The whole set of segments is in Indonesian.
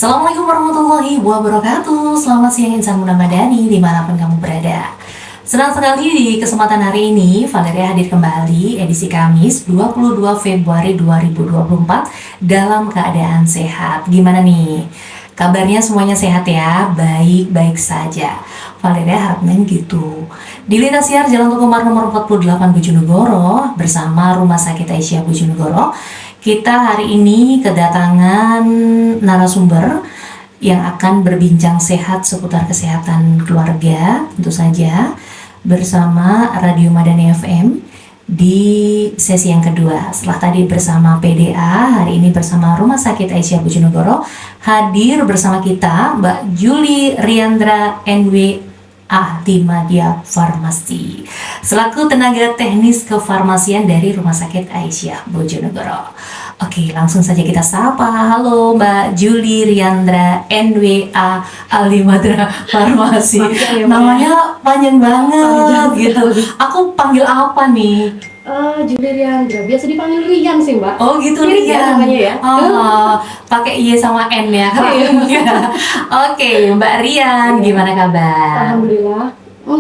Assalamualaikum warahmatullahi wabarakatuh. Selamat siang insan muda madani dimanapun kamu berada. Senang sekali di kesempatan hari ini Valeria hadir kembali edisi Kamis 22 Februari 2024 dalam keadaan sehat. Gimana nih? Kabarnya semuanya sehat ya? Baik-baik saja. Valeria harapnya gitu. Di lintas siar Jalan Tukumar nomor 48 Bojonegoro bersama Rumah Sakit Aisyah Bojonegoro, kita hari ini kedatangan narasumber yang akan berbincang sehat seputar kesehatan keluarga, tentu saja bersama Radio Madani FM di sesi yang kedua. Setelah tadi bersama PDA, hari ini bersama Rumah Sakit Aisyah Bojonegoro, hadir bersama kita Mbak Julie Riandra NW Ahli Madya Farmasi selaku tenaga teknis kefarmasian dari Rumah Sakit Aisyah Bojonegoro. Oke, langsung saja kita sapa. Halo Mbak Julie Riandra NWA Ahli Madya Farmasi. Namanya panjang banget gitu. Aku panggil apa nih? Julie Riandra, biasa dipanggil Rian sih Mbak. Oh gitu, Rian namanya ya. Pakai Y sama N ya. Oke, Mbak Rian, gimana kabar? Alhamdulillah.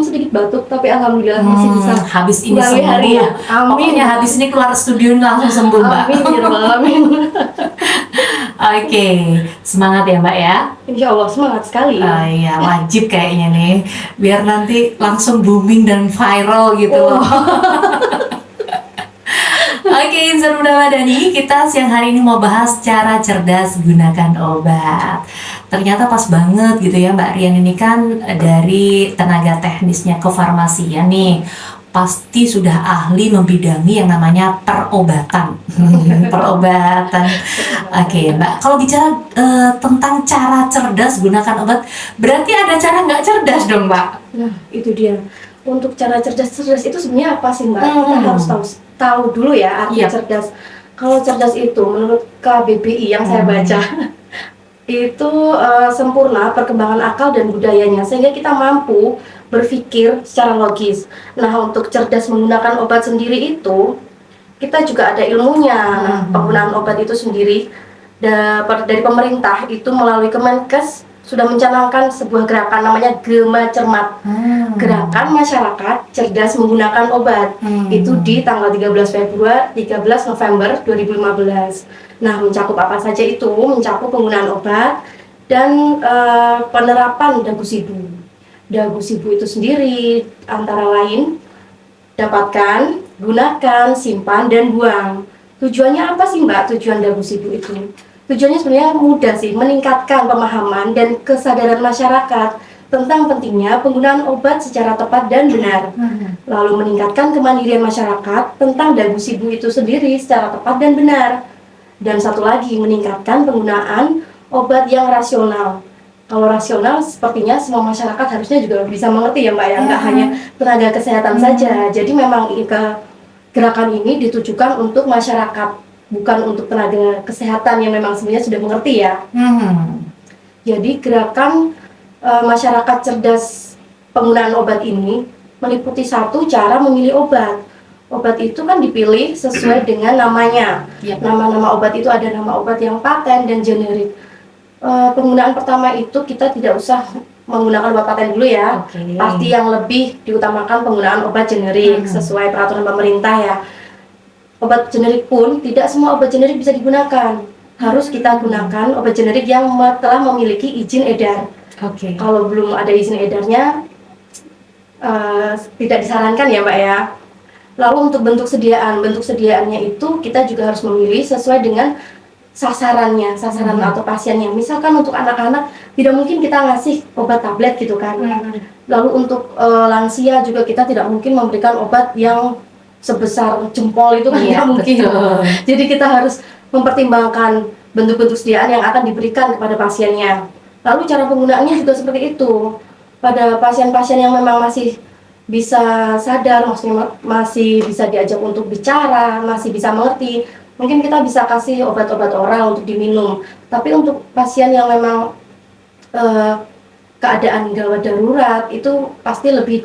Sedikit batuk tapi alhamdulillah masih bisa. Habis ini melalui sembuh hari ya. Amin. Pokoknya habis ini keluar studio ini langsung sembuh, Mbak. Amin ya Rabbal alamin. Oke, semangat ya Mbak ya. Insya Allah semangat sekali. Iya, wajib kayaknya nih, biar nanti langsung booming dan viral gitu loh. Oke, insan muda madani, kita siang hari ini mau bahas cara cerdas gunakan obat. Ternyata pas banget gitu ya Mbak Rian, ini kan dari tenaga teknisnya kefarmasian nih, pasti sudah ahli membidangi yang namanya perobatan. Perobatan. Oke Mbak, kalau bicara tentang cara cerdas gunakan obat, berarti ada cara nggak cerdas dong Mbak? Nah, itu dia. Untuk cara cerdas itu sebenarnya apa sih Mbak? Kita harus tahu dulu ya arti cerdas. Kalau cerdas itu menurut KBBI yang saya baca itu sempurna perkembangan akal dan budayanya sehingga kita mampu berpikir secara logis. Nah, untuk cerdas menggunakan obat sendiri itu kita juga ada ilmunya. Nah, penggunaan obat itu sendiri dari pemerintah itu melalui Kemenkes sudah mencanangkan sebuah gerakan namanya Gema Cermat. Gerakan masyarakat cerdas menggunakan obat. Itu di tanggal 13 November 2015. Nah, mencakup apa saja itu? Mencakup penggunaan obat dan penerapan dagu sibu. Dagu sibu itu sendiri antara lain dapatkan, gunakan, simpan, dan buang. Tujuannya apa sih Mbak tujuan dagu sibu itu? Tujuannya sebenarnya mudah sih, meningkatkan pemahaman dan kesadaran masyarakat tentang pentingnya penggunaan obat secara tepat dan benar. Lalu meningkatkan kemandirian masyarakat tentang dagu sibu itu sendiri secara tepat dan benar. Dan satu lagi, meningkatkan penggunaan obat yang rasional. Kalau rasional, sepertinya semua masyarakat harusnya juga bisa mengerti ya Mbak ya, nggak hanya tenaga kesehatan saja. Jadi memang gerakan ini ditujukan untuk masyarakat, bukan untuk tenaga kesehatan yang memang sebenarnya sudah mengerti ya. Jadi gerakan masyarakat cerdas penggunaan obat ini meliputi satu, cara memilih obat. Obat itu kan dipilih sesuai dengan namanya. Nama-nama obat itu ada nama obat yang paten dan generik. Penggunaan pertama itu kita tidak usah menggunakan obat paten dulu ya. Pasti yang lebih diutamakan penggunaan obat generik sesuai peraturan pemerintah ya. Obat generik pun tidak semua obat generik bisa digunakan. Harus kita gunakan obat generik yang telah memiliki izin edar. Kalau belum ada izin edarnya tidak disarankan ya Mbak ya. Lalu untuk bentuk sediaannya itu kita juga harus memilih sesuai dengan sasarannya, sasaran atau pasiennya. Misalkan untuk anak-anak tidak mungkin kita ngasih obat tablet gitu kan. Lalu untuk lansia juga kita tidak mungkin memberikan obat yang sebesar jempol itu kan tidak mungkin. Jadi kita harus mempertimbangkan bentuk-bentuk sediaan yang akan diberikan kepada pasiennya. Lalu cara penggunaannya juga seperti itu. Pada pasien-pasien yang memang masih bisa sadar, maksudnya masih bisa diajak untuk bicara, masih bisa mengerti, mungkin kita bisa kasih obat-obat oral untuk diminum. Tapi untuk pasien yang memang keadaan gawat darurat itu pasti lebih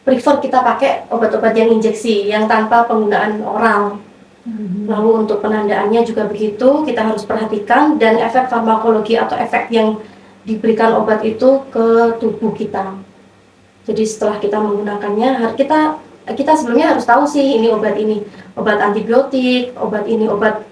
prefer kita pakai obat-obat yang injeksi yang tanpa penggunaan oral. Lalu untuk penandaannya juga begitu, kita harus perhatikan, dan efek farmakologi atau efek yang diberikan obat itu ke tubuh kita. Jadi setelah kita menggunakannya, kita sebelumnya harus tahu sih ini obat antibiotik, obat ini obat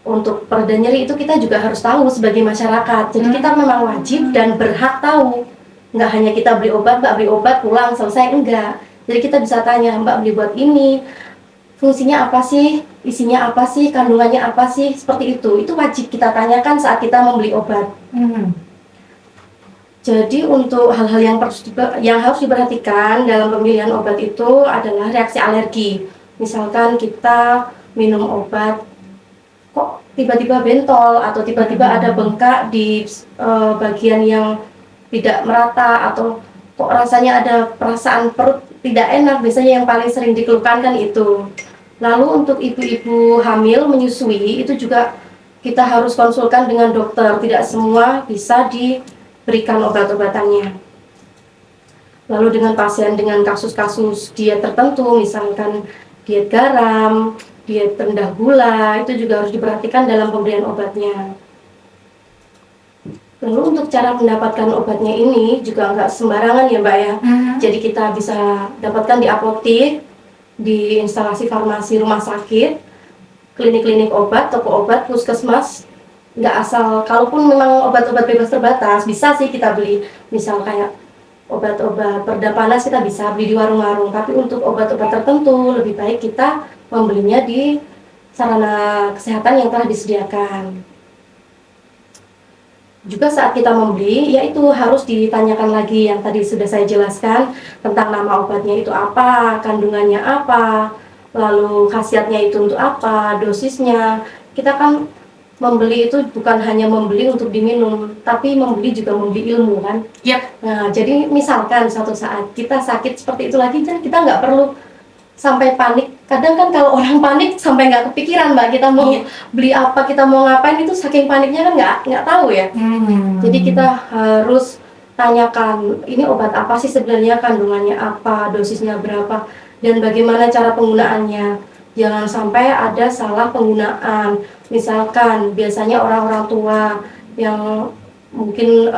untuk pereda nyeri, itu kita juga harus tahu sebagai masyarakat. Jadi kita memang wajib dan berhak tahu. Nggak hanya kita beli obat, Mbak beli obat pulang selesai, enggak. Jadi kita bisa tanya, Mbak beli buat ini, fungsinya apa sih, isinya apa sih, kandungannya apa sih, seperti itu. Itu wajib kita tanyakan saat kita membeli obat. Jadi untuk hal-hal yang harus diperhatikan dalam pemilihan obat itu adalah reaksi alergi. Misalkan kita minum obat, kok tiba-tiba bentol atau tiba-tiba ada bengkak di bagian yang tidak merata, atau kok rasanya ada perasaan perut tidak enak, biasanya yang paling sering dikeluhkan kan itu. Lalu untuk ibu-ibu hamil menyusui itu juga kita harus konsulkan dengan dokter, tidak semua bisa diberikan obat-obatannya. Lalu dengan pasien dengan kasus-kasus diet tertentu, misalkan diet garam, diet rendah gula, itu juga harus diperhatikan dalam pemberian obatnya. Lalu untuk cara mendapatkan obatnya ini juga nggak sembarangan ya Mbak ya. Jadi kita bisa dapatkan di apotek, di instalasi farmasi rumah sakit, klinik-klinik obat, toko obat, puskesmas. Nggak asal, kalaupun memang obat-obat bebas terbatas, bisa sih kita beli. Misal kayak obat-obat pereda panas kita bisa beli di warung-warung. Tapi untuk obat-obat tertentu lebih baik kita membelinya di sarana kesehatan yang telah disediakan. Juga saat kita membeli, yaitu harus ditanyakan lagi yang tadi sudah saya jelaskan tentang nama obatnya itu apa, kandungannya apa, lalu khasiatnya itu untuk apa, dosisnya. Kita kan membeli itu bukan hanya membeli untuk diminum, tapi membeli juga membeli ilmu kan. Nah, jadi misalkan suatu saat kita sakit seperti itu lagi, dan kita nggak perlu sampai panik. Kadang kan kalau orang panik sampai nggak kepikiran Mbak, kita mau beli apa, kita mau ngapain, itu saking paniknya kan nggak tahu ya. Jadi kita harus tanyakan, ini obat apa sih sebenarnya, kandungannya apa, dosisnya berapa, dan bagaimana cara penggunaannya. Jangan sampai ada salah penggunaan. Misalkan biasanya orang-orang tua yang mungkin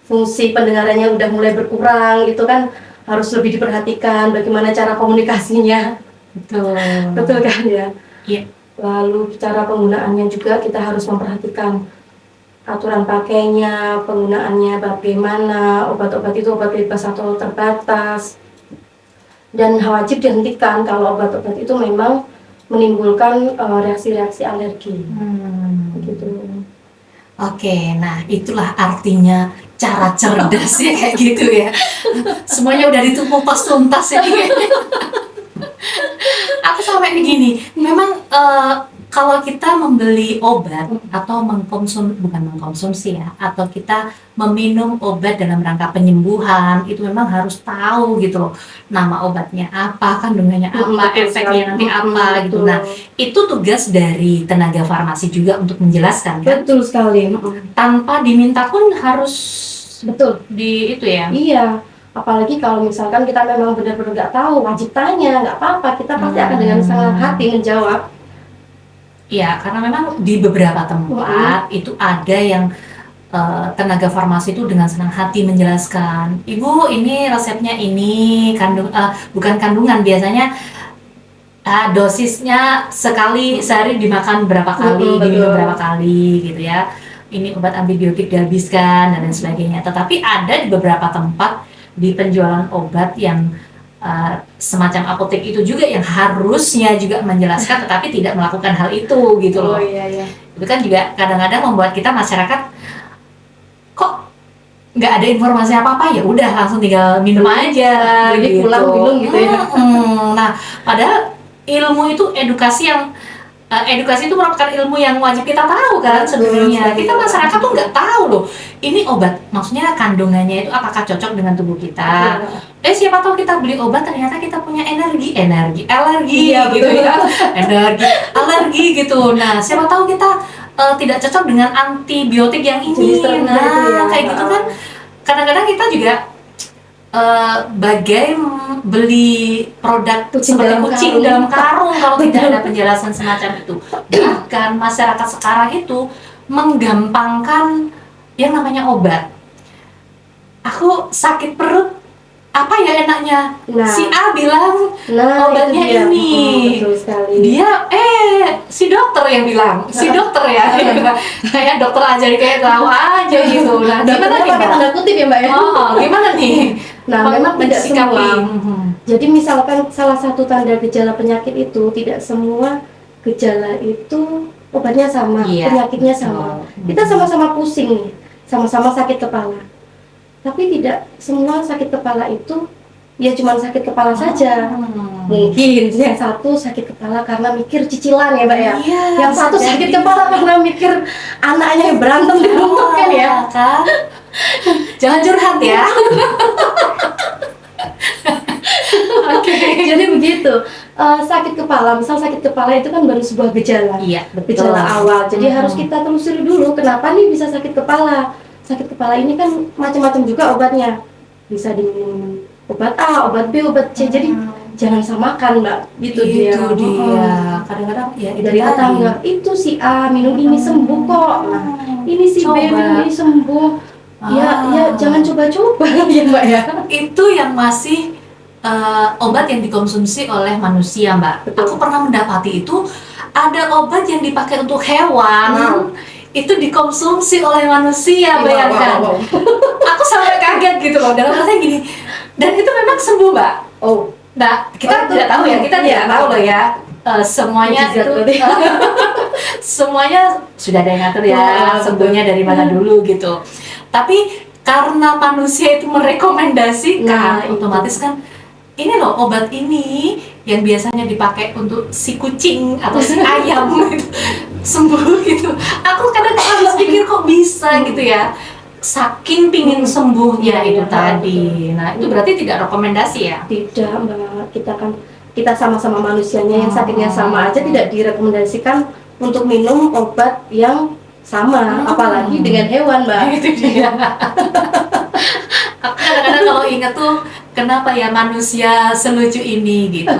fungsi pendengarannya udah mulai berkurang, itu kan harus lebih diperhatikan bagaimana cara komunikasinya. Betul kan ya. Lalu cara penggunaannya juga kita harus memperhatikan aturan pakainya, penggunaannya bagaimana, obat-obat itu obat bebas atau terbatas, dan wajib dihentikan kalau obat-obat itu memang menimbulkan reaksi-reaksi alergi. Gitu. Oke, nah itulah artinya cara cerdas ya, kayak gitu ya. Semuanya udah dikupas tuntas ya. Aku sampai begini, memang kalau kita membeli obat atau bukan mengkonsumsi ya, atau kita meminum obat dalam rangka penyembuhan, itu memang harus tahu gitu loh, nama obatnya apa, kandungannya apa, efeknya nanti apa gitu. Nah, itu tugas dari tenaga farmasi juga untuk menjelaskan kan? Betul sekali. Tanpa diminta pun harus di itu ya. Iya. Apalagi kalau misalkan kita memang benar-benar nggak tahu, wajib tanya, nggak apa-apa, kita pasti akan dengan senang hati menjawab. Iya, karena memang di beberapa tempat itu ada yang tenaga farmasi itu dengan senang hati menjelaskan, Ibu ini resepnya ini, bukan kandungan, biasanya dosisnya sehari dimakan berapa kali, diminum berapa kali gitu ya. Ini obat antibiotik dihabiskan dan lain sebagainya. Tetapi ada di beberapa tempat di penjualan obat yang semacam apotek itu juga yang harusnya juga menjelaskan tetapi tidak melakukan hal itu gitu loh. Itu kan juga kadang-kadang membuat kita masyarakat kok nggak ada informasi apa-apa, ya udah langsung tinggal minum aja gitu. Pulang minum gitu ya. Nah, padahal ilmu itu edukasi itu merupakan ilmu yang wajib kita tahu kan sebenarnya. Kita masyarakat tuh nggak tahu loh, ini obat maksudnya kandungannya itu apakah cocok dengan tubuh kita. Siapa tahu kita beli obat ternyata kita punya alergi gitu ya. Alergi gitu. Nah, siapa tahu kita tidak cocok dengan antibiotik yang ini. Nah, kayak gitu kan. Kadang-kadang kita juga beli produk Kucing seperti dalam kucing karung. dalam karung kalau tidak Betul. ada penjelasan semacam itu. Bahkan masyarakat sekarang itu menggampangkan yang namanya obat. Aku sakit perut, apa ya enaknya? Nah. Si A bilang Nah, obatnya itu dia. ini. Betul sekali. Dia si dokter yang bilang, si dokter ya. Kayak dokter aja kayak tahu aja gitu. Nah, gimana nih, pakai Mbak? tanda kutip ya, Mbak ya? Oh, gimana nih? Nah, memang tidak mensikapi? semua. Jadi misalkan salah satu tanda gejala penyakit itu tidak semua gejala itu obatnya sama, Iya, penyakitnya betul. sama. Kita sama-sama pusing nih, sama-sama sakit kepala. Tapi tidak semua sakit kepala itu ya cuma sakit kepala saja. Mungkin yang satu sakit kepala karena mikir cicilan ya, Mbak ya. Iya, Yang satu bisa sakit jadi. kepala karena mikir anaknya yang berantem di rumah kan ya. Kan? Jangan curhat ya. Oke. Jadi begitu. Sakit kepala, misal sakit kepala itu kan baru sebuah gejala. Iya, betul. Gejala awal. Jadi harus kita telusuri dulu kenapa nih bisa sakit kepala. Sakit kepala ini kan macam-macam juga obatnya. Bisa diminum obat A, obat B, obat C. Jadi jangan samakan, Mbak. Gitu dia. Kadang-kadang ya itu Dari tadi. tetangga, itu si A minum ini sembuh kok. Nah, ini si B Coba. minum ini sembuh. Ya jangan coba-coba ya, Mbak ya. Itu yang masih obat yang dikonsumsi oleh manusia, Mbak. Betul. Aku pernah mendapati itu ada obat yang dipakai untuk hewan. Itu dikonsumsi oleh manusia, bayangkan. Wow. Aku sampai kaget gitu loh, dalam artinya gini. Dan itu memang sembuh, Mbak. Oh, Nah, kita itu- tidak tahu ya, kita iya, tidak tahu loh ya. Semuanya mujizat itu berarti. semuanya sudah ada yang ngatur ya, Betul. sembuhnya dari mana dulu gitu. Tapi karena manusia itu merekomendasikan, Nah, itu. otomatis kan ini loh obat ini yang biasanya dipakai untuk si kucing atau si ayam gitu, sembuh gitu. Aku kadang-kadang habis pikir kok bisa gitu ya, saking pingin sembuhnya Iya, itu iya, tadi. Nah itu berarti tidak rekomendasi ya? Tidak, Mbak. Kita sama-sama manusianya yang sakitnya sama aja tidak direkomendasikan untuk minum obat yang sama, apalagi dengan hewan, Mbak. Itu dia. Aku kadang-kadang kalau ingat tuh kenapa ya manusia selucu ini gitu.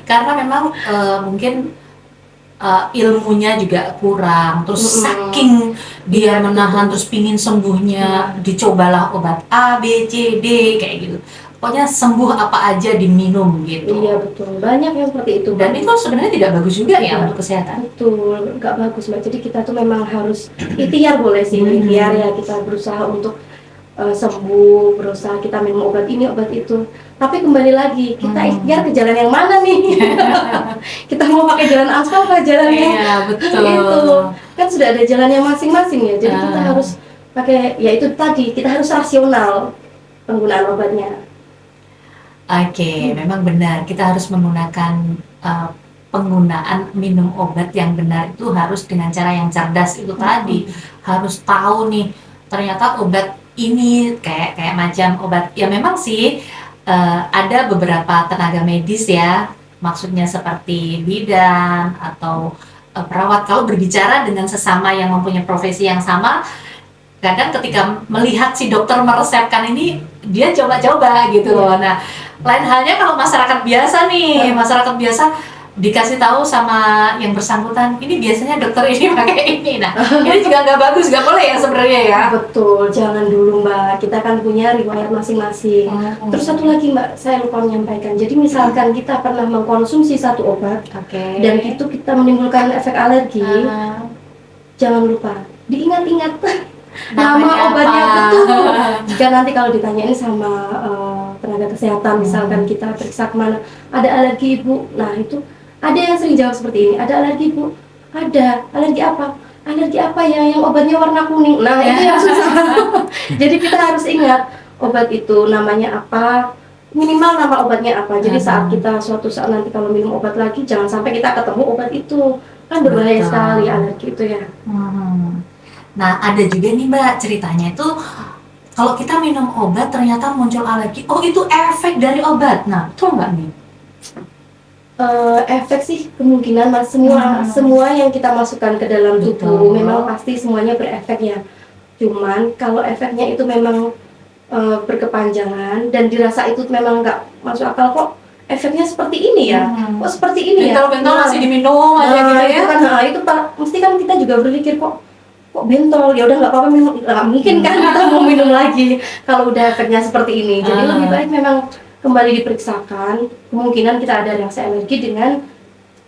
Karena memang mungkin ilmunya juga kurang. Terus saking dia Iya, menahan terus pingin sembuhnya, dicobalah obat A, B, C, D kayak gitu. Pokoknya sembuh apa aja diminum gitu. Iya, betul. Banyak yang seperti itu, Dan Mbak. itu sebenarnya tidak bagus juga ya Iya. untuk kesehatan. Betul, nggak bagus, Mbak. Jadi kita tuh memang harus ikhtiar, boleh sih ikhtiar ya, kita berusaha untuk sembuh, berusaha kita minum obat ini, obat itu. Tapi kembali lagi, kita ikhtiar ke jalan yang mana nih? Kita mau pakai jalan aspal apa jalan yang Iya, betul. itu? Kan sudah ada jalannya masing-masing ya. Jadi kita Ah. harus pakai, ya itu tadi, kita harus rasional penggunaan obatnya. Oke, memang benar. Kita harus menggunakan penggunaan minum obat yang benar itu harus dengan cara yang cerdas itu tadi. Harus tahu nih, ternyata obat ini kayak macam obat. Ya memang sih ada beberapa tenaga medis ya, maksudnya seperti bidan atau perawat. Kalau berbicara dengan sesama yang mempunyai profesi yang sama, kadang ketika melihat si dokter meresepkan ini, dia coba-coba gitu loh. Nah, lain halnya kalau masyarakat biasa nih, masyarakat biasa dikasih tahu sama yang bersangkutan, ini biasanya dokter ini pakai ini. Nah, ini juga nggak bagus, nggak boleh ya sebenarnya ya. Betul, jangan dulu, Mbak. Kita kan punya riwayat masing-masing. Terus satu lagi, Mbak, saya lupa menyampaikan. Jadi misalkan kita pernah mengkonsumsi satu obat Oke. dan itu kita menimbulkan efek alergi, jangan lupa diingat-ingat nama Namanya obatnya, apa? betul. Jika nanti kalau ditanyain sama tenaga kesehatan, misalkan kita periksa kemana, ada alergi ibu, nah itu ada yang sering jawab seperti ini, ada alergi ibu, ada alergi apa? Alergi apa ya yang obatnya warna kuning? Nah itu yang susah. Jadi kita harus ingat obat itu namanya apa, minimal nama obatnya apa. Jadi saat kita suatu saat nanti kalau minum obat lagi, jangan sampai kita ketemu obat itu, kan berbahaya Betul. sekali alergi itu ya. Nah, ada juga nih Mbak ceritanya itu kalau kita minum obat ternyata muncul alergi. Oh, itu efek dari obat. Nah, betul nggak nih? Efek sih kemungkinan Mas, semua yang kita masukkan ke dalam tubuh Betul. memang pasti semuanya berefek ya. Cuman kalau efeknya itu memang berkepanjangan dan dirasa itu memang nggak masuk akal, kok efeknya seperti ini ya, kok seperti ini ya, Bentol-bentol masih diminum aja gitu ya. itu kan, itu mesti kan kita juga berpikir kok bentol, ya udah nggak apa-apa minum, nggak mungkin kan kita mau minum lagi kalau udah efeknya seperti ini. Jadi lebih baik memang kembali diperiksakan, kemungkinan kita ada reaksi alergi dengan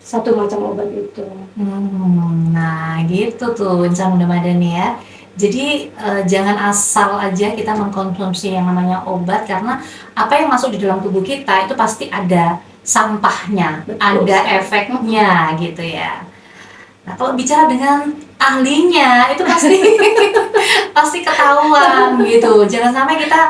satu macam obat itu. Nah gitu tuh Insan Muda Madani ya. Jadi jangan asal aja kita mengkonsumsi yang namanya obat, karena apa yang masuk di dalam tubuh kita itu pasti ada sampahnya, Betul ada sekali. efeknya gitu ya. Nah kalau bicara dengan ahlinya itu pasti pasti ketahuan gitu. Jangan sampai kita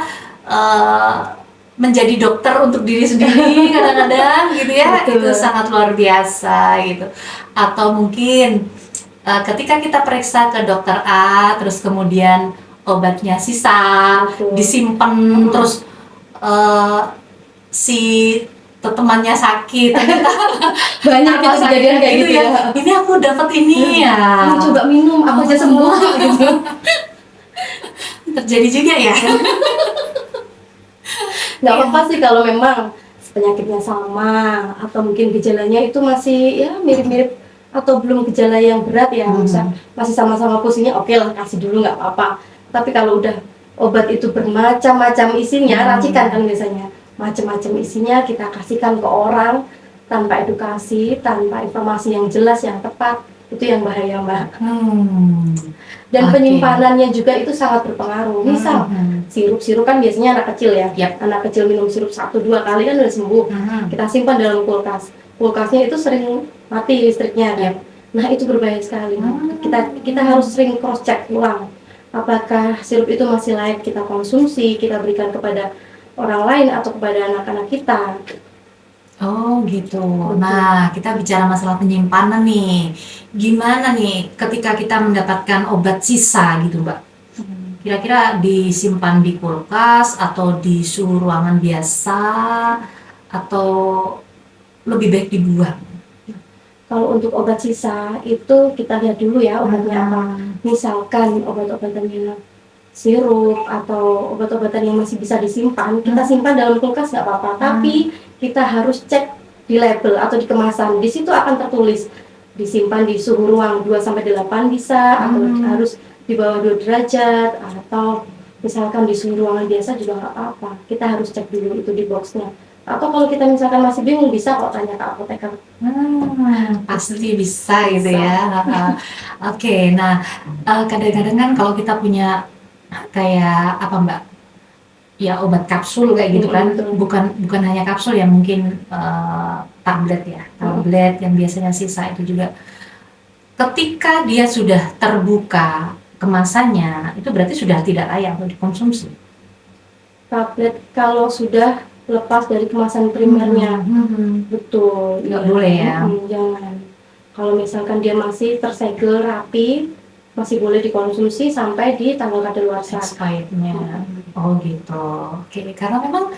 menjadi dokter untuk diri sendiri kadang-kadang gitu ya. Betul. Itu sangat luar biasa gitu. Atau mungkin ketika kita periksa ke dokter A, terus kemudian obatnya sisa, Betul. disimpan, terus si temannya sakit, ternyata Banyak apa itu kejadian kayak gitu ya. Ini aku dapat ini ya. Ini coba minum, aku aja sembuh gitu. Terjadi juga ya. Nggak apa-apa sih kalau memang penyakitnya sama atau mungkin gejalanya itu masih ya mirip-mirip atau belum gejala yang berat ya, masih sama-sama pusingnya, oke lah kasih dulu nggak apa-apa. Tapi kalau udah obat itu bermacam-macam isinya, racikan kan biasanya, macam-macam isinya kita kasihkan ke orang tanpa edukasi, tanpa informasi yang jelas yang tepat, itu yang bahaya Mbak. Dan penyimpanannya juga itu sangat berpengaruh. Misal sirup kan biasanya anak kecil ya, anak kecil minum sirup 1-2 kali kan udah sembuh. Kita simpan dalam kulkas. Kulkasnya itu sering mati listriknya kan. Nah itu berbahaya sekali. Kita harus sering cross check ulang. Apakah sirup itu masih layak kita konsumsi, kita berikan kepada orang lain atau kepada anak-anak kita. Oh gitu. Nah kita bicara masalah penyimpanan nih. Gimana nih ketika kita mendapatkan obat sisa gitu Mbak? Kira-kira disimpan di kulkas atau di suhu ruangan biasa atau lebih baik dibuang? Kalau untuk obat sisa itu kita lihat dulu ya obatnya apa. Misalkan obat-obatannya sirup atau obat-obatan yang masih bisa disimpan, kita simpan dalam kulkas nggak apa-apa. Tapi kita harus cek di label atau di kemasan. Di situ akan tertulis disimpan di suhu ruang 2-8 bisa, atau harus di bawah 2 derajat, atau misalkan di suhu ruangan biasa juga nggak apa-apa. Kita harus cek dulu itu di boxnya. Atau kalau kita misalkan masih bingung, bisa kok tanya ke apoteker. Pasti bisa gitu ya. Oke, nah kadang-kadang kan kalau kita punya kayak apa Mbak, ya obat kapsul kayak gitu kan, bukan hanya kapsul ya, mungkin tablet ya, tablet yang biasanya sisa itu juga. Ketika dia sudah terbuka kemasannya, itu berarti sudah tidak layak untuk dikonsumsi. Tablet kalau sudah lepas dari kemasan primernya, betul, nggak boleh ya. Jangan. Kalau misalkan dia masih tersegel rapi, masih boleh dikonsumsi sampai di tanggal kadaluarsa. Expirednya. Oh gitu. Oke, karena memang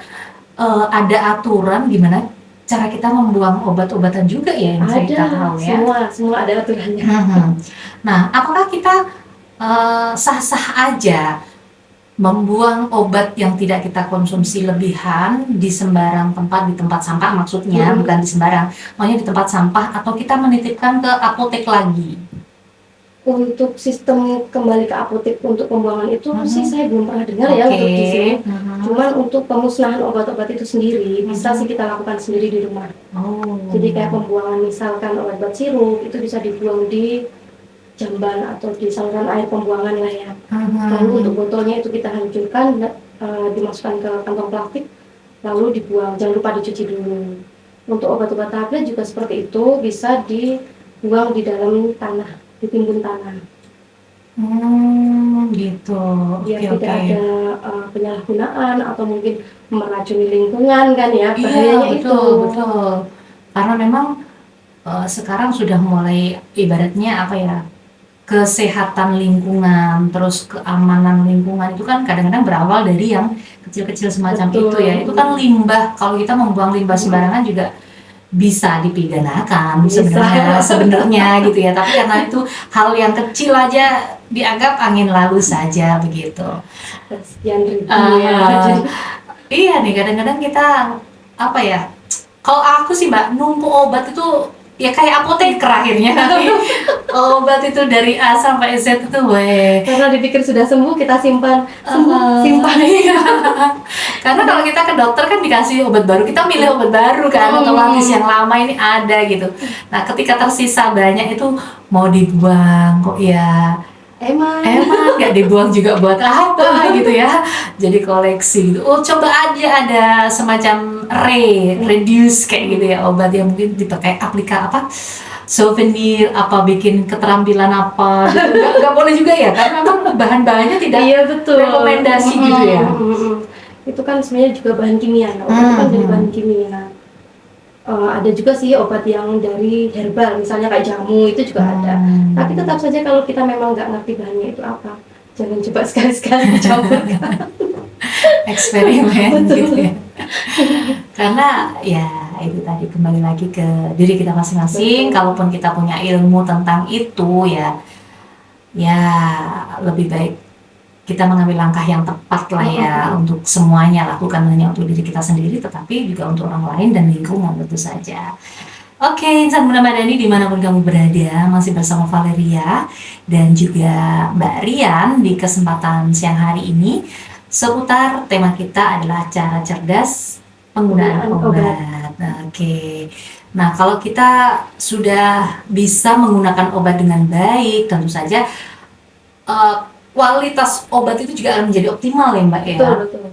ada aturan gimana cara kita membuang obat-obatan juga ya yang kita tahu ya. Semua ada aturannya. Nah, apakah kita sah-sah aja membuang obat yang tidak kita konsumsi lebihan di sembarang tempat, di tempat sampah maksudnya, bukan di sembarang, maunya di tempat sampah, atau kita menitipkan ke apotek lagi? Untuk sistem kembali ke apotek untuk pembuangan itu sih saya belum pernah dengar ya untuk di sini. Cuman untuk pemusnahan obat-obat itu sendiri bisa sih kita lakukan sendiri di rumah. Jadi kayak pembuangan misalkan obat sirup itu bisa dibuang di jamban atau di saluran air pembuangan lah ya. Lalu untuk botolnya itu kita hancurkan, dimasukkan ke kantong plastik, lalu dibuang. Jangan lupa dicuci dulu. Untuk obat-obat tablet juga seperti itu, bisa dibuang di dalam tanah, ditimbun tanah. Gitu. Biar tidak ada penyalahgunaan atau mungkin meracuni lingkungan kan ya. Bahayanya betul. Karena memang sekarang sudah mulai ibaratnya apa ya, kesehatan lingkungan, terus keamanan lingkungan itu kan kadang-kadang berawal dari yang kecil-kecil semacam itu ya. Itu kan limbah, kalau kita membuang limbah sembarangan juga bisa dipidanakan Bisa. sebenarnya gitu ya, tapi karena itu hal yang kecil aja dianggap angin lalu saja begitu. Sekian ribu Ah, ya. Jadi iya nih, kadang-kadang kita apa ya, kalau aku sih Mbak, numpuk obat itu ya kayak apoteker akhirnya nanti obat itu dari A sampai Z itu weh. karena dipikir sudah sembuh, kita simpan, sembuh, simpan. Iya. Karena kalau kita ke dokter kan dikasih obat baru, kita milih obat baru kan, otomatis yang lama ini ada gitu. Nah, ketika tersisa banyak itu mau dibuang kok ya. Emang Nggak dibuang juga buat apa gitu ya. Jadi koleksi gitu. Oh, coba aja ada semacam reduce kayak gitu ya, obat yang mungkin dipakai apa souvenir apa, bikin keterampilan apa gitu. Nggak boleh juga ya, karena memang bahan-bahannya tidak iya betul. rekomendasi gitu ya. Itu kan sebenarnya juga bahan kimia. Nah, obat itu kan dari bahan kimia. Ada juga sih obat yang dari herbal, misalnya kayak jamu itu juga ada. Tapi tetap saja kalau kita memang nggak ngerti bahannya itu apa, jangan coba sekali-sekali dicampurkan. Eksperimen gitu ya. Karena ya itu tadi, kembali lagi ke diri kita masing-masing. Kalaupun kita punya ilmu tentang itu ya lebih baik kita mengambil langkah yang tepat lah ya, untuk semuanya lah, bukan hanya untuk diri kita sendiri tetapi juga untuk orang lain dan lingkungan tentu saja. Oke, insan muda madani dimanapun kamu berada, masih bersama Valeria dan juga Mbak Rian di kesempatan siang hari ini seputar tema kita adalah cara cerdas penggunaan obat. Oke. Nah, kalau kita sudah bisa menggunakan obat dengan baik, tentu saja kualitas obat itu juga akan menjadi optimal ya Mbak ya. Betul.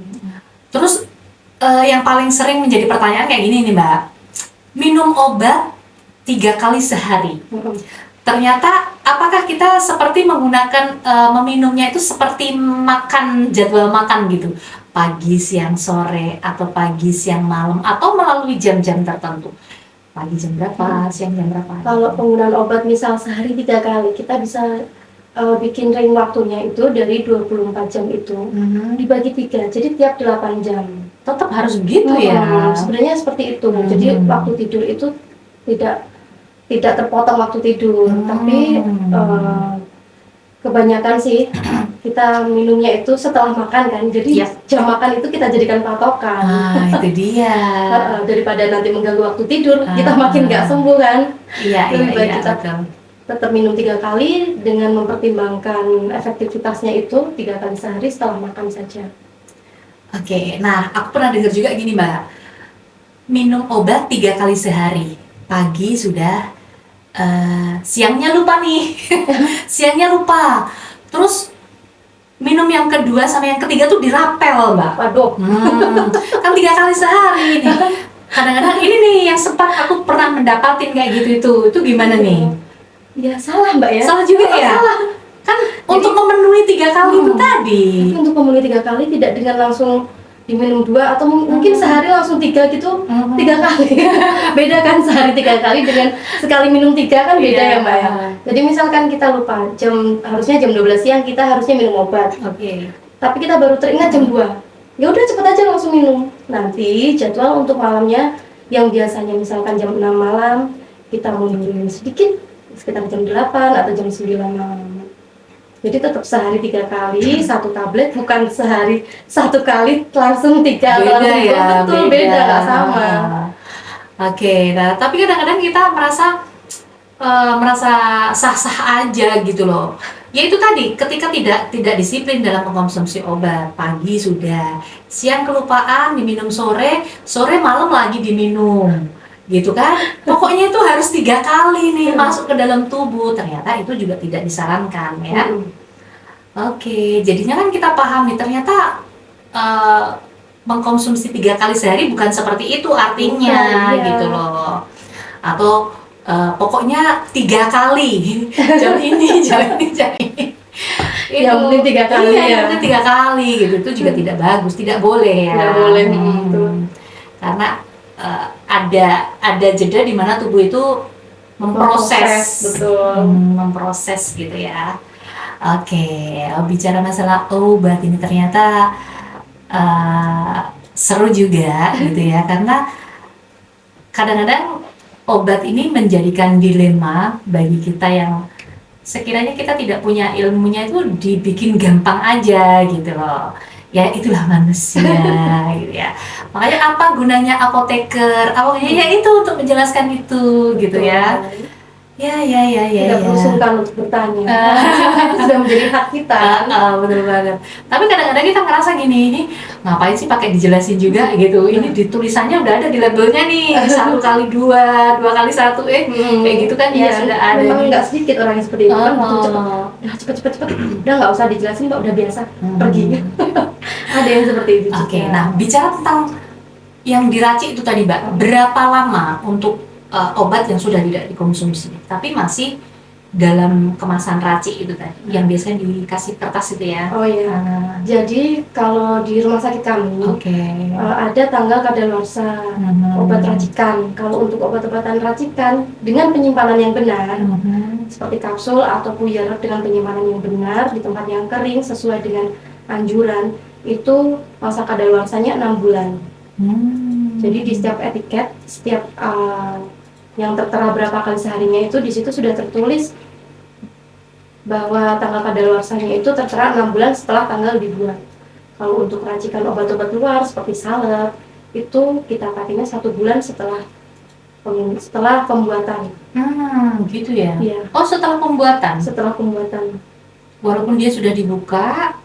Terus yang paling sering menjadi pertanyaan kayak gini nih Mbak, minum obat 3 kali sehari. Ternyata apakah kita seperti menggunakan meminumnya itu seperti makan, jadwal makan gitu, pagi, siang, sore, atau pagi, siang, malam, atau melalui jam-jam tertentu, pagi jam berapa, siang jam berapa? Kalau penggunaan obat misal sehari 3 kali, kita bisa bikin range waktunya itu dari 24 jam itu dibagi 3, jadi tiap 8 jam. Tetap harus begitu ya? Sebenarnya seperti itu. Jadi waktu tidur itu tidak terpotong waktu tidur, tapi kebanyakan sih kita minumnya itu setelah makan kan. Jadi jam makan itu kita jadikan patokan. Itu dia. Daripada nanti mengganggu waktu tidur, kita makin nggak sembuh kan. Lebih baik kita tetap minum 3 kali dengan mempertimbangkan efektivitasnya itu 3 kali sehari setelah makan saja. Oke, nah aku pernah dengar juga gini Mbak, minum obat 3 kali sehari, pagi sudah, siangnya lupa nih, siangnya lupa, terus minum yang kedua sama yang ketiga tuh dirapel Mbak. Waduh, kan 3 kali sehari nih. Kadang-kadang ini nih yang sempat aku pernah mendapatin kayak gitu itu gimana nih? Ya salah Mbak ya. Salah juga ya? Salah. Kan untuk memenuhi 3 kali itu tadi. Tapi untuk memenuhi 3 kali tidak dengan langsung diminum 2 atau mungkin sehari langsung 3 gitu, 3 kali. Beda kan sehari 3 kali dengan sekali minum 3 kan beda ya Mbak ya. Jadi misalkan kita lupa harusnya jam 12 siang kita harusnya minum obat. Tapi kita baru teringat jam 2. Ya udah cepet aja langsung minum. Nanti jadwal untuk malamnya yang biasanya misalkan jam 6 malam kita mundurin sedikit sekitar jam 8 atau jam 9 malam. Jadi tetap sehari 3 kali 1 tablet, bukan sehari 1 kali langsung 3 beda langsung ya, betul beda nggak sama. Oke, nah tapi kadang-kadang kita merasa sah-sah aja gitu loh. Ya itu tadi, ketika tidak disiplin dalam mengkonsumsi obat, pagi sudah, siang kelupaan diminum sore malam lagi diminum. Gitu kan, pokoknya itu harus 3 kali nih masuk ke dalam tubuh. Ternyata itu juga tidak disarankan ya. Oke, jadinya kan kita paham nih, ternyata mengkonsumsi 3 kali sehari bukan seperti itu artinya gitu loh. Atau pokoknya 3 kali jam ini jam ini Yang penting 3 kali ya. Yang penting 3 kali gitu, itu juga tidak bagus, tidak boleh ya. Tidak boleh Karena ada jeda di mana tubuh itu memproses, memproses gitu ya. Oke, bicara masalah obat ini ternyata seru juga gitu ya, karena kadang-kadang obat ini menjadikan dilema bagi kita yang sekiranya kita tidak punya ilmunya, itu dibikin gampang aja gitu loh. Ya itulah manusia gitu ya. Makanya apa gunanya apoteker? Ya itu untuk menjelaskan itu gitu ya. Ya. Tidak perlu sungkan untuk bertanya. Itu sudah menjadi hak kita. Bener banget. Tapi kadang-kadang kita ngerasa gini, ini ngapain sih pakai dijelasin juga gitu? Ini di tulisannya udah ada di labelnya nih, 1 kali 2, 2 kali 1, kayak gitu kan ya sudah ada. Memang nggak sedikit orang yang seperti itu kan butuh cepet. Udah nggak usah dijelasin, Mbak, udah biasa pergi. Ada yang seperti itu. Oke, nah bicara tentang yang diracik itu tadi, Mbak, berapa lama untuk obat yang sudah tidak dikonsumsi tapi masih dalam kemasan racik itu tadi, yang biasanya dikasih kertas itu ya? Oh iya. Jadi kalau di rumah sakit kami ada tanggal kadaluarsa obat racikan. Kalau untuk obat-obatan racikan dengan penyimpanan yang benar, seperti kapsul atau puyer dengan penyimpanan yang benar di tempat yang kering sesuai dengan anjuran, itu masa kadaluarsanya 6 bulan. Jadi di setiap etiket, setiap yang tertera berapa kali seharinya itu di situ sudah tertulis bahwa tanggal kadaluarsanya itu tertera 6 bulan setelah tanggal dibuat. Kalau untuk racikan obat-obat luar seperti salep itu kita pakainya 1 bulan setelah pembuatan. Gitu ya? Iya. Oh, setelah pembuatan? Setelah pembuatan. Walaupun dia sudah dibuka,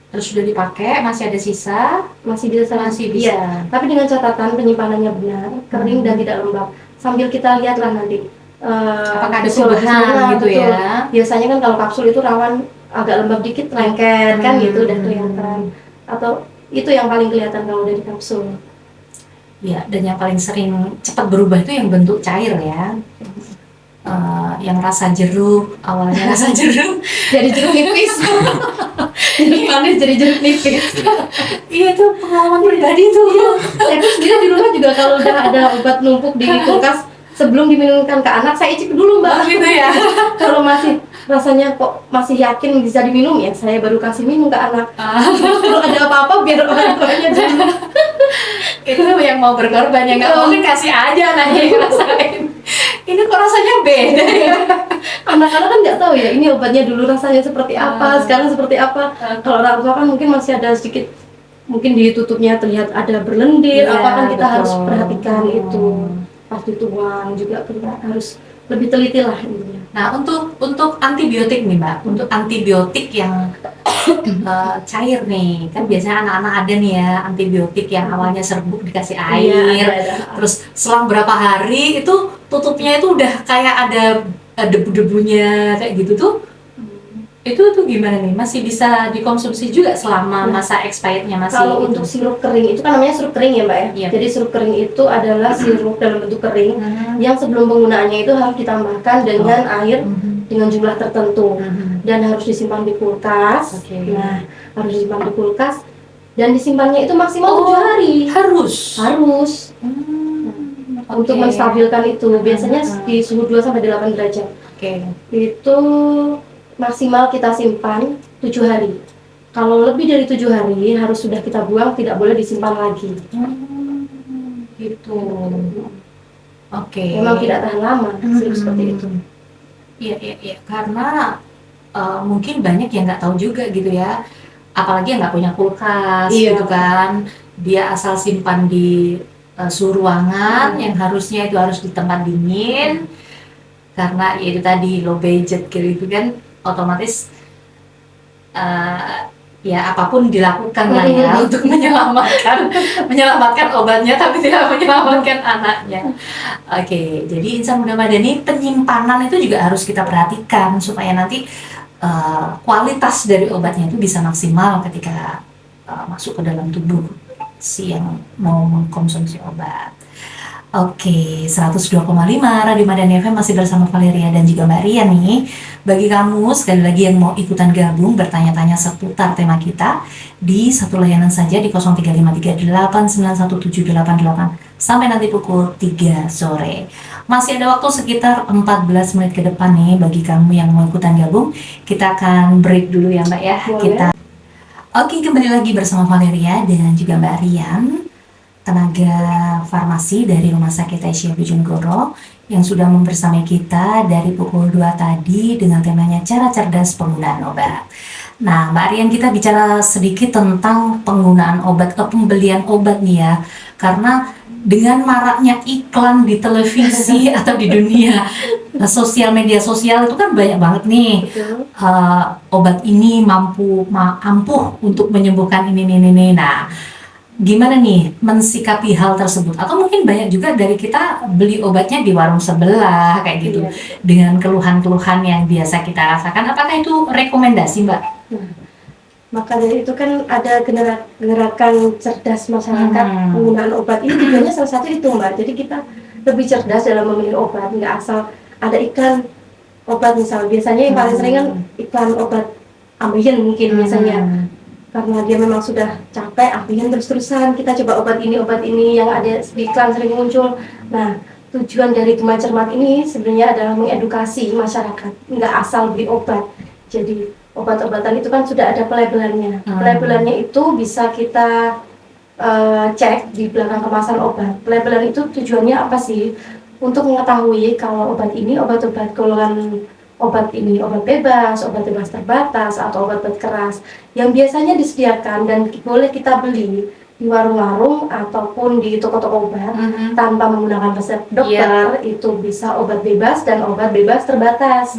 terus sudah dipakai, masih ada sisa? Masih bisa. Iya. Tapi dengan catatan penyimpanan benar, kering dan tidak lembab. Sambil kita lihatlah nanti apakah ada perubahan gitu ya. Biasanya kan kalau kapsul itu rawan agak lembab dikit, lengket kan gitu, udah kelihatan. Atau itu yang paling kelihatan kalau dari kapsul. Ya, dan yang paling sering cepat berubah itu yang bentuk cair ya. Yang rasa jeruk, awalnya rasa jeruk jadi jeruk nipis. Jadi manis jadi jeruk nipis. Iya, itu pengalaman pribadi tuh. Saya tuh sendiri di rumah juga kalau udah ada obat numpuk di kulkas sebelum diminumkan ke anak, saya icip dulu, Mbak. Gitu ya. Kalau masih rasanya kok masih yakin bisa diminum, ya saya baru kasih minum ke anak. Kalau ada apa-apa biar orang tuanya dulu. Itu yang mau berkorban, yang nggak mau kasih aja anaknya ngerasain. Ini kok rasanya beda ya. Anak-anak kan nggak tahu ya ini obatnya dulu rasanya seperti apa, sekarang seperti apa. Kalau orang tua kan mungkin masih ada sedikit, mungkin di tutupnya terlihat ada berlendir, apa kan kita harus perhatikan itu. Pas dituang juga kita harus lebih teliti lah intinya. Nah, untuk antibiotik nih, Mbak, untuk antibiotik yang cair nih, kan biasanya anak-anak ada nih ya antibiotik yang awalnya serbuk dikasih air, terus selang berapa hari itu tutupnya itu udah kayak ada debu-debunya kayak gitu tuh. Itu gimana nih? Masih bisa dikonsumsi juga selama masa expirednya masih? Kalau untuk sirup kering itu kan namanya sirup kering ya, Mbak ya. Yep. Jadi sirup kering itu adalah sirup dalam bentuk kering yang sebelum penggunaannya itu harus ditambahkan dengan air dengan jumlah tertentu dan harus disimpan di kulkas. Nah, harus disimpan di kulkas dan disimpannya itu maksimal 7 hari. Harus. Untuk menstabilkan itu biasanya di suhu 2 sampai 8 derajat. Itu maksimal kita simpan 7 hari. Kalau lebih dari 7 hari harus sudah kita buang, tidak boleh disimpan lagi. Gitu. Memang tidak tahan lama sirup seperti itu. Iya. Karena mungkin banyak yang nggak tahu juga gitu ya. Apalagi yang nggak punya kulkas gitu kan. Dia asal simpan di suhu ruangan yang harusnya itu harus di tempat dingin. Karena ya itu tadi low budget gitu kan, otomatis ya apapun dilakukan lah ya untuk menyelamatkan obatnya tapi tidak menyelamatkan anaknya. Oke, jadi Insan Muda Madani penyimpanan itu juga harus kita perhatikan supaya nanti kualitas dari obatnya itu bisa maksimal ketika masuk ke dalam tubuh si yang mau mengkonsumsi obat. Oke, 102,5 Radio Madani FM masih bersama Valeria dan juga Mbak Ria nih. Bagi kamu sekali lagi yang mau ikutan gabung bertanya-tanya seputar tema kita di satu layanan saja di 0353891788 sampai nanti pukul 3 sore. Masih ada waktu sekitar 14 menit ke depan nih bagi kamu yang mau ikutan gabung. Kita akan break dulu ya, Mbak ya. Boleh. Oke, kembali lagi bersama Valeria dan juga Mbak Rian. tenaga farmasi dari Rumah Sakit Aisyah Bojonegoro yang sudah membersamai kita dari pukul 2 tadi dengan temanya cara cerdas penggunaan obat. Nah, Mbak Rian, kita bicara sedikit tentang penggunaan obat atau pembelian obat nih ya. Karena dengan maraknya iklan di televisi atau di dunia sosial media sosial itu kan banyak banget nih. Betul. Obat ini ampuh untuk menyembuhkan ini. Nah, gimana nih mensikapi hal tersebut? Atau mungkin banyak juga dari kita beli obatnya di warung sebelah kayak gitu, Iya. dengan keluhan-keluhan yang biasa kita rasakan. Apakah itu rekomendasi, Mbak? Nah, maka dari itu kan ada gerakan cerdas masyarakat penggunaan obat ini, tujuannya salah satu itu, Mbak. Jadi kita lebih cerdas dalam memilih obat, nggak asal ada iklan obat misalnya. Biasanya yang paling sering kan iklan obat ambeien mungkin biasanya, karena dia memang sudah capek ambeien terus-terusan, kita coba obat ini yang ada di iklan sering muncul. Nah, tujuan dari Gema Cermat ini sebenarnya adalah mengedukasi masyarakat, nggak asal beli obat. Jadi obat-obatan itu kan sudah ada pelabelannya. Pelabelannya itu bisa kita cek di belakang kemasan obat. Pelabelan itu tujuannya apa sih? Untuk mengetahui kalau obat ini obat-obat golongan obat ini obat bebas terbatas, atau obat-obat keras yang biasanya disediakan dan boleh kita beli di warung-warung ataupun di toko-toko obat tanpa menggunakan resep dokter. Itu bisa obat bebas dan obat bebas terbatas.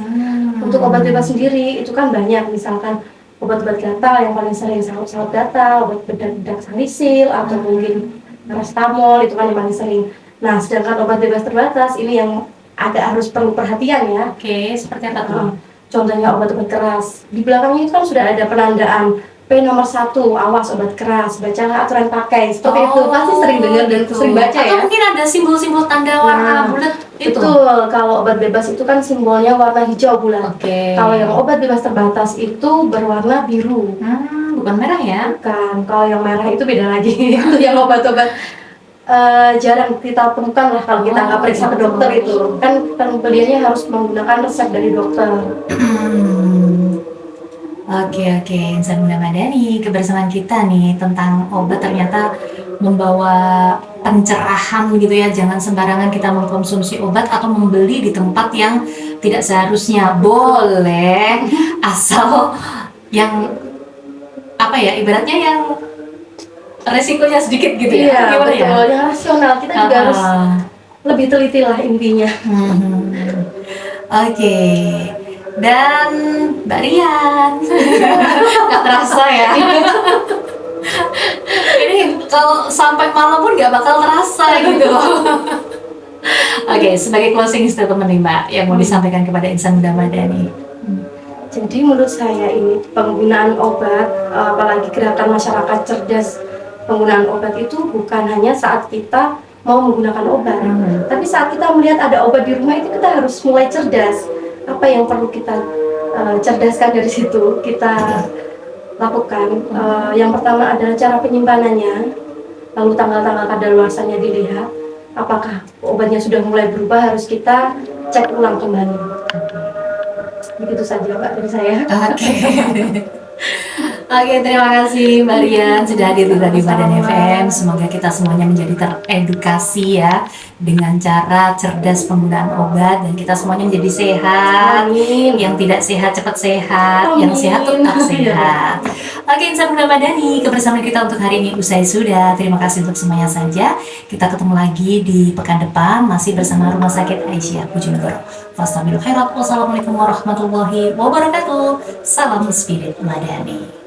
Untuk obat bebas sendiri itu kan banyak, misalkan obat-obat gatal yang paling sering saut-saut gatal, obat bedak salisil, atau mungkin paracetamol itu kan yang paling sering. Nah, sedangkan obat bebas terbatas ini yang agak harus perlu perhatian ya. Oke, seperti apa tuh? Contohnya obat-obat keras. Di belakangnya itu kan sudah ada penandaan P nomor 1, awas obat keras, bacalah aturan pakai. Seperti itu, pasti sering dengar dan sering baca ya. Atau mungkin ada simbol-simbol tanda warna bulat itu. Betul, kalau obat bebas itu kan simbolnya warna hijau bulat. Oke. Kalau yang obat bebas terbatas itu berwarna biru. Bukan merah ya? Bukan, kalau yang merah itu beda lagi. Itu yang obat-obat jarang kita temukan lah kalau kita nggak periksa ke dokter. Itu kan pembeliannya harus menggunakan resep dari dokter. Oke, Insan Muda Madani, kebersamaan kita nih tentang obat ternyata membawa pencerahan gitu ya. Jangan sembarangan kita mengkonsumsi obat atau membeli di tempat yang tidak seharusnya. Boleh, asal yang apa ya, ibaratnya yang resikonya sedikit gitu ya. Iya, Gimana betul. ya? Yang rasional, kita juga harus lebih teliti lah intinya. Oke. Dan Mbak Rian nggak terasa ya. Ini kalau sampai malam pun nggak bakal terasa gitu. Oke, sebagai closing statement nih Mbak yang mau disampaikan kepada Insan Muda Madani. Jadi menurut saya ini penggunaan obat, apalagi gerakan masyarakat cerdas penggunaan obat itu bukan hanya saat kita mau menggunakan obat, tapi saat kita melihat ada obat di rumah itu kita harus mulai cerdas. Apa yang perlu kita cerdaskan dari situ kita lakukan. Yang pertama adalah cara penyimpanannya, lalu tanggal-tanggal kadaluarsanya dilihat. Apakah obatnya sudah mulai berubah, harus kita cek ulang kembali. Begitu saja Mbak dari saya. Oke, terima kasih Mbak Rian sudah hadir di Radio Badan FM. Semoga kita semuanya menjadi teredukasi ya dengan cara cerdas penggunaan obat, dan kita semuanya menjadi sehat. Amin. Yang tidak sehat cepat sehat, Amin. yang sehat tetap sehat. Oke, Insan Muda Madani, kebersamaan kita untuk hari ini usai sudah. Terima kasih untuk semuanya saja. Kita ketemu lagi di pekan depan masih bersama Rumah Sakit Aisyah Bojonegoro. Fastabilu khairat. Wassalamualaikum warahmatullahi wabarakatuh. Salam Spirit Madani.